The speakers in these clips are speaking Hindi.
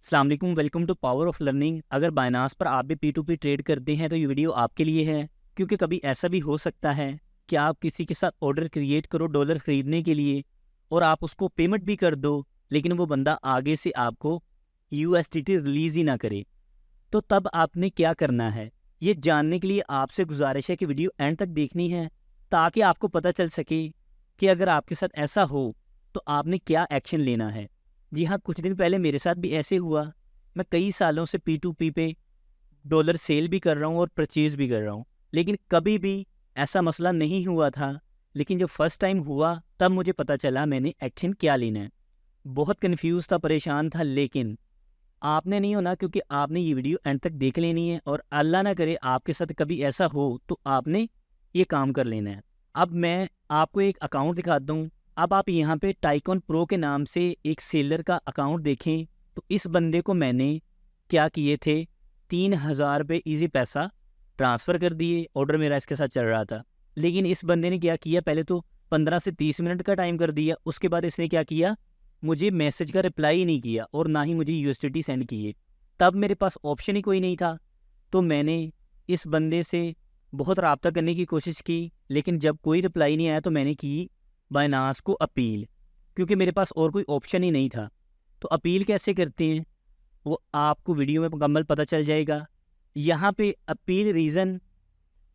अस्सलाम वालेकुम, welcome to power of learning. अगर बायनांस पर आप भी P2P ट्रेड करते हैं तो ये वीडियो आपके लिए है, क्योंकि कभी ऐसा भी हो सकता है कि आप किसी के साथ ऑर्डर क्रिएट करो डॉलर खरीदने के लिए और आप उसको पेमेंट भी कर दो, लेकिन वो बंदा आगे से आपको USDT रिलीज़ ही ना करे। तो तब आपने क्या करना है, ये जानने के लिए आपसे गुजारिश है कि वीडियो एंड तक देखनी है, ताकि आपको पता चल सके कि अगर आपके साथ ऐसा हो तो आपने क्या एक्शन लेना है। जी हाँ, कुछ दिन पहले मेरे साथ भी ऐसे हुआ। मैं कई सालों से P2P पे डॉलर सेल भी कर रहा हूँ और परचेज़ भी कर रहा हूँ, लेकिन कभी भी ऐसा मसला नहीं हुआ था। लेकिन जब फर्स्ट टाइम हुआ तब मुझे पता चला मैंने एक्शन क्या लेना है। बहुत कन्फ्यूज़ था, परेशान था, लेकिन आपने नहीं होना, क्योंकि आपने ये वीडियो एंड तक देख लेनी है और अल्लाह ना करे आपके साथ कभी ऐसा हो तो आपने ये काम कर लेना है। अब मैं आपको एक अकाउंट दिखाता हूँ। अब आप यहाँ पे टाइकॉन प्रो के नाम से एक सेलर का अकाउंट देखें तो इस बंदे को मैंने क्या किए थे, 3000 रुपये ईजी पैसा ट्रांसफ़र कर दिए। ऑर्डर मेरा इसके साथ चल रहा था, लेकिन इस बंदे ने क्या किया, पहले तो 15 से 30 मिनट का टाइम कर दिया। उसके बाद इसने क्या किया, मुझे मैसेज का रिप्लाई ही नहीं किया और ना ही मुझे USDT सेंड किए। तब मेरे पास ऑप्शन ही कोई नहीं था, तो मैंने इस बंदे से बहुत रब्ता करने की कोशिश की, लेकिन जब कोई रिप्लाई नहीं आया तो मैंने की बायनांस को अपील, क्योंकि मेरे पास और कोई ऑप्शन ही नहीं था। तो अपील कैसे करते हैं वो आपको वीडियो में मुकम्मल पता चल जाएगा। यहाँ पे अपील रीज़न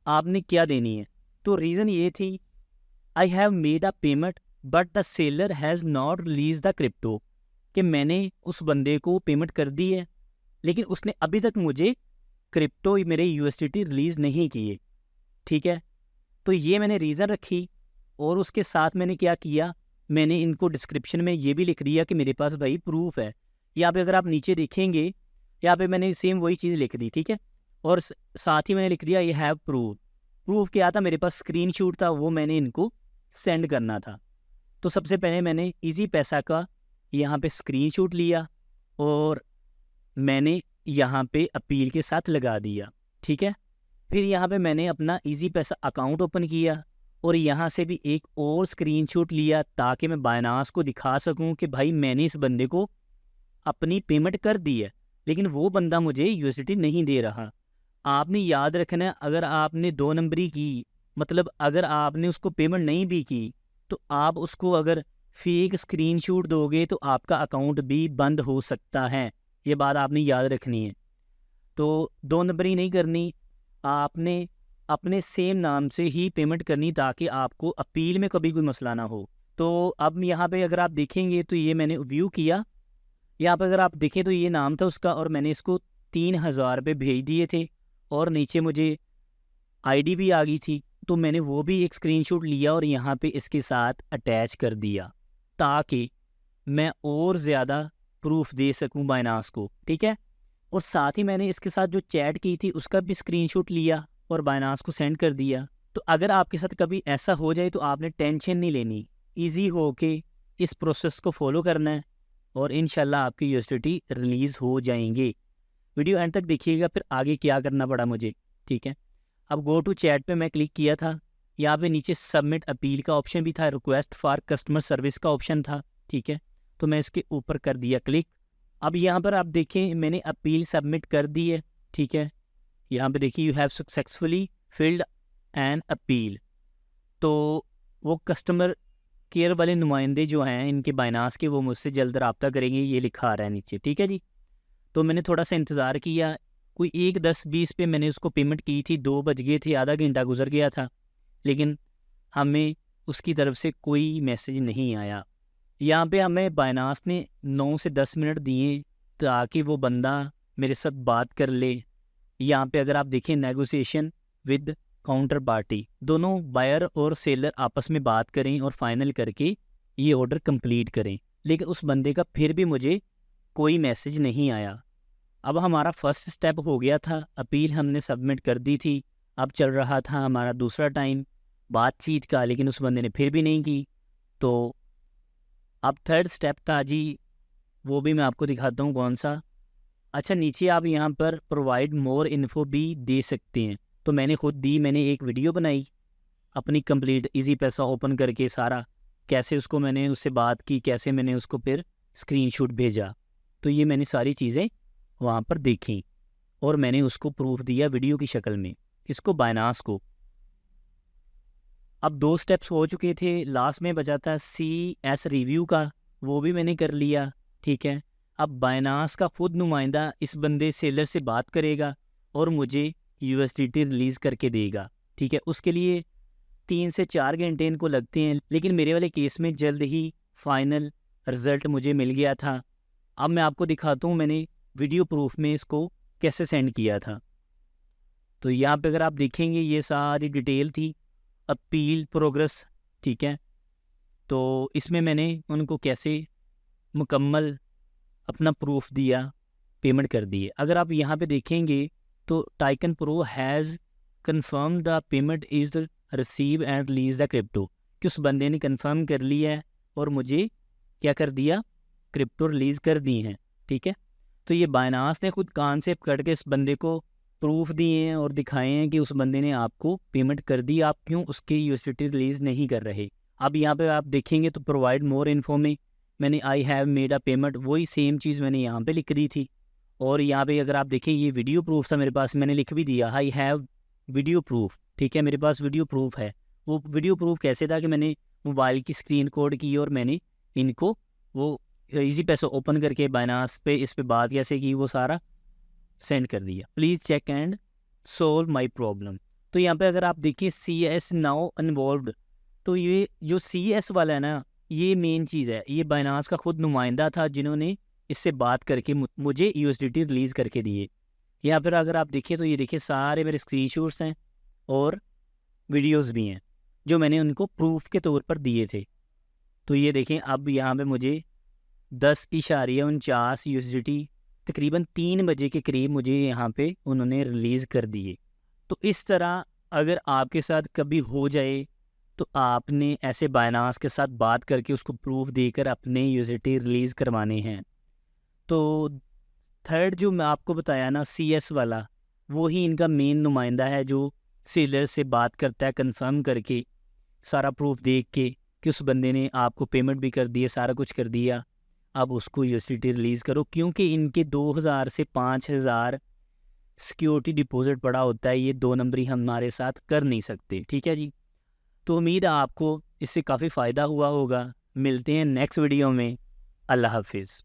आपने क्या देनी है, तो रीज़न ये थी, I have made a payment but the seller has not release the crypto, कि मैंने उस बंदे को पेमेंट कर दी है लेकिन उसने अभी तक मुझे क्रिप्टो मेरे USDT रिलीज़ नहीं किए। ठीक है, तो ये मैंने रीज़न रखी और उसके साथ मैंने क्या किया, मैंने इनको डिस्क्रिप्शन में ये भी लिख दिया कि मेरे पास भाई प्रूफ है। यहाँ पे अगर आप नीचे देखेंगे, यहाँ पे मैंने सेम वही चीज़ लिख दी। ठीक है, और साथ ही मैंने लिख दिया ये हैव प्रूफ। प्रूफ क्या था, मेरे पास स्क्रीनशॉट था, वो मैंने इनको सेंड करना था। तो सबसे पहले मैंने ईजी पैसा का यहाँ पे स्क्रीनशॉट लिया और मैंने यहाँ पे अपील के साथ लगा दिया। ठीक है, फिर यहाँ पे मैंने अपना ईजी पैसा अकाउंट ओपन किया और यहाँ से भी एक और स्क्रीनशॉट लिया, ताकि मैं बायनांस को दिखा सकूँ कि भाई मैंने इस बंदे को अपनी पेमेंट कर दी है, लेकिन वो बंदा मुझे USDT नहीं दे रहा। आपने याद रखना है, अगर आपने 2 नंबरी की, मतलब अगर आपने उसको पेमेंट नहीं भी की, तो आप उसको अगर फेक स्क्रीनशॉट दोगे तो आपका अकाउंट भी बंद हो सकता है। ये बात आपने याद रखनी है। तो 2 नंबरी नहीं करनी, आपने अपने सेम नाम से ही पेमेंट करनी, ताकि आपको अपील में कभी कोई मसला ना हो। तो अब यहाँ पे अगर आप देखेंगे तो ये मैंने व्यू किया, यहाँ पे अगर आप देखें तो ये नाम था उसका और मैंने इसको 3000 रुपये भेज दिए थे और नीचे मुझे ID भी आ गई थी। तो मैंने वो भी एक स्क्रीनशॉट लिया और यहाँ पे इसके साथ अटैच कर दिया, ताकि मैं और ज़्यादा प्रूफ दे सकूँ बायनांस को। ठीक है, और साथ ही मैंने इसके साथ जो चैट की थी उसका भी स्क्रीनशॉट लिया और बायनांस को सेंड कर दिया। तो अगर आपके साथ कभी ऐसा हो जाए तो आपने टेंशन नहीं लेनी, ईजी हो के इस प्रोसेस को फॉलो करना है और इंशाल्लाह आपकी USDT रिलीज़ हो जाएंगे। वीडियो एंड तक देखिएगा फिर आगे क्या करना पड़ा मुझे। ठीक है, अब गो टू चैट पे मैं क्लिक किया था, यहाँ पे नीचे सबमिट अपील का ऑप्शन भी था, रिक्वेस्ट फॉर कस्टमर सर्विस का ऑप्शन था। ठीक है, तो मैं इसके ऊपर कर दिया क्लिक। अब यहाँ पर आप देखें मैंने अपील सबमिट कर दी है। ठीक है, यहाँ पे देखिए you have successfully field an appeal. तो वो कस्टमर केयर वाले नुमाइंदे जो हैं इनके बायनांस के, वो मुझसे जल्द रब्ता करेंगे, ये लिखा आ रहा है नीचे। ठीक है जी, तो मैंने थोड़ा सा इंतज़ार किया, कोई 1:10-20 पे मैंने उसको पेमेंट की थी, 2 बज गए थे, आधा घंटा गुजर गया था, लेकिन हमें उसकी तरफ से कोई मैसेज नहीं आया। यहाँ पे हमें बायनांस ने 9 से 10 मिनट दिए ताकि वो बंदा मेरे साथ बात कर ले। यहाँ पे अगर आप देखें नेगोशिएशन विद काउंटर पार्टी, दोनों बायर और सेलर आपस में बात करें और फाइनल करके ये ऑर्डर कंप्लीट करें, लेकिन उस बंदे का फिर भी मुझे कोई मैसेज नहीं आया। अब हमारा फर्स्ट स्टेप हो गया था, अपील हमने सबमिट कर दी थी, अब चल रहा था हमारा दूसरा टाइम बातचीत का, लेकिन उस बंदे ने फिर भी नहीं की। तो अब थर्ड स्टेप था जी, वो भी मैं आपको दिखाता हूँ कौन सा। अच्छा, नीचे आप यहाँ पर प्रोवाइड मोर इन्फो भी दे सकते हैं, तो मैंने खुद दी, मैंने एक वीडियो बनाई अपनी कंप्लीट ईजी पैसा ओपन करके, सारा कैसे उसको मैंने उससे बात की, कैसे मैंने उसको फिर स्क्रीनशॉट भेजा। तो ये मैंने सारी चीज़ें वहाँ पर देखी और मैंने उसको प्रूफ दिया वीडियो की शक्ल में, इसको बाइनास को। अब 2 स्टेप्स हो चुके थे, लास्ट में बचा था CS रिव्यू का, वो भी मैंने कर लिया, ठीक है। अब बाइनास का खुद नुमाइंदा इस बंदे सेलर से बात करेगा और मुझे USDT रिलीज़ करके देगा, ठीक है। उसके लिए 3 से 4 घंटे इनको लगते हैं, लेकिन मेरे वाले केस में जल्द ही फाइनल रिज़ल्ट मुझे मिल गया था। अब मैं आपको दिखाता हूँ मैंने वीडियो प्रूफ में इसको कैसे सेंड किया था। तो यहाँ पे अगर आप देखेंगे ये सारी डिटेल थी, अपील प्रोग्रेस, ठीक है। तो इसमें मैंने उनको कैसे मुकम्मल अपना प्रूफ दिया, पेमेंट कर दी है। अगर आप यहाँ पे देखेंगे तो tycoon pro has confirm the payment is receive and release the crypto, कि उस बंदे ने कन्फर्म कर लिया है और मुझे क्या कर दिया, क्रिप्टो रिलीज़ कर दी हैं, ठीक है। तो ये बाइनास ने खुद कान से पकड़ के इस बंदे को प्रूफ दिए हैं और दिखाए हैं कि उस बंदे ने आपको पेमेंट कर दी, आप क्यों उसके USDT रिलीज़ नहीं कर रहे। अब यहाँ पे आप देखेंगे तो प्रोवाइड मोर इन्फो में मैंने I have made a payment, वही सेम चीज़ मैंने यहाँ पे लिख दी थी। और यहाँ पे अगर आप देखें ये वीडियो प्रूफ था मेरे पास, मैंने लिख भी दिया आई हैव वीडियो प्रूफ, ठीक है, मेरे पास वीडियो प्रूफ है। वो वीडियो प्रूफ कैसे था कि मैंने मोबाइल की स्क्रीन कोड की और मैंने इनको वो ईजी पैसे ओपन करके बाइनास पे इस पे बात कैसे की वो सारा सेंड कर दिया। Please check and solve my problem. तो यहाँ पे अगर आप देखिए CS नाउ इन्वॉल्व्ड, तो ये जो CS वाला है ना, ये मेन चीज़ है। ये बाइनास का खुद नुमाइंदा था जिन्होंने इससे बात करके मुझे USDT रिलीज़ करके दिए। यहाँ पर अगर आप देखिए तो ये देखिए सारे मेरे स्क्रीनशॉट्स हैं और वीडियोस भी हैं जो मैंने उनको प्रूफ के तौर पर दिए थे। तो ये देखें अब यहाँ पे मुझे 10.49 USDT तकरीबन 3 बजे के करीब मुझे यहाँ पे उन्होंने रिलीज़ कर दिए। तो इस तरह अगर आपके साथ कभी हो जाए तो आपने ऐसे बाइनास के साथ बात करके उसको प्रूफ देकर अपने USDT रिलीज़ करवाने हैं। तो थर्ड जो मैं आपको बताया ना CS वाला, वो ही इनका मेन नुमाइंदा है जो सेलर से बात करता है कंफर्म करके, सारा प्रूफ देख के कि उस बंदे ने आपको पेमेंट भी कर दी है, सारा कुछ कर दिया, अब उसको USDT रिलीज़ करो, क्योंकि इनके 2000 से 5000 सिक्योरिटी डिपॉजिट पड़ा होता है। ये 2 नंबरी हमारे साथ कर नहीं सकते, ठीक है जी। तो उम्मीद है आपको इससे काफ़ी फ़ायदा हुआ होगा। मिलते हैं नेक्स्ट वीडियो में। अल्लाह हाफिज़।